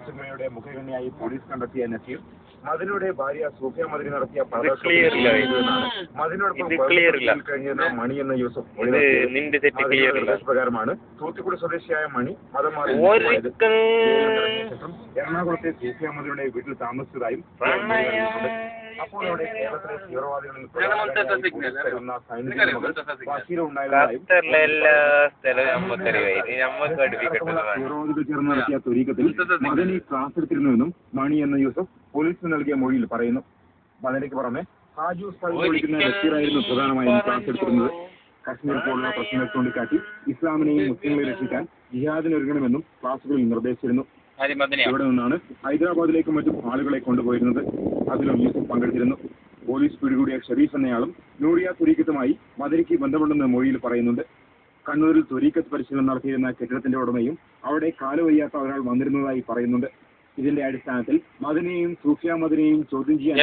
സിനിമയുടെ മുഖ്യകന്യായി പോലീസ് കണ്ടെത്തിയ നസീർ മദനിയുടെ ഭാര്യ സൂഫിയ മദനി നടത്തിയ മദനിയോടൊപ്പം കഴിഞ്ഞിരുന്ന മണി എന്ന യൂസഫ് പ്രകാരമാണ് തൂത്തുക്കുടി സ്വദേശിയായ മണി മതം മാറി എറണാകുളത്തെ സൂഫിയ മദനിയുടെ വീട്ടിൽ താമസിച്ചതായും അപ്പോൾ അവിടെ കേരളത്തിലെ തീവ്രവാദികളിൽ തീവ്രവാദികൾ ചേർന്ന് നടത്തിയ ത്വരീക്കത്തിൽ മദനി ക്ലാസ് എടുത്തിരുന്നുവെന്നും മണി എന്ന യൂസഫ് പോലീസിന് നൽകിയ മൊഴിയിൽ പറയുന്നു. മദനിക്ക് പുറമെ ഹാജു വിളിക്കുന്ന നസീറായിരുന്നു പ്രധാനമായും ക്ലാസ് എടുത്തിരുന്നത്. കശ്മീർ പോലുള്ള പ്രശ്നങ്ങൾ ചൂണ്ടിക്കാട്ടി ഇസ്ലാമിനെയും മുസ്ലിങ്ങളെ രക്ഷിക്കാൻ ജിഹാദിന് ഒരുങ്ങണമെന്നും ക്ലാസുകളിൽ നിർദ്ദേശിച്ചിരുന്നു. ഇവിടെ നിന്നാണ് ഹൈദരാബാദിലേക്കും മറ്റും ആളുകളെ കൊണ്ടുപോയിരുന്നത്. അതിലും യൂസഫ് പങ്കെടുത്തിരുന്നു. പോലീസ് പിടികൂടിയ ഷെരീഫ് എന്നയാളും നൂറിയ ത്വരീക്കത്തുമായി മദനിക്ക് ബന്ധമുണ്ടെന്ന് മൊഴിയിൽ പറയുന്നുണ്ട്. കണ്ണൂരിൽ ത്വരീക്കത്ത് പരിശീലനം നടത്തിയിരുന്ന കെട്ടിടത്തിന്റെ ഉടമയും അവിടെ കാലുവയ്യാത്ത ഒരാൾ വന്നിരുന്നതായി പറയുന്നുണ്ട്. ഇതിന്റെ അടിസ്ഥാനത്തിൽ മദനിയെയും സൂഫിയ മദനിയെയും ചോദ്യം ചെയ്യാൻ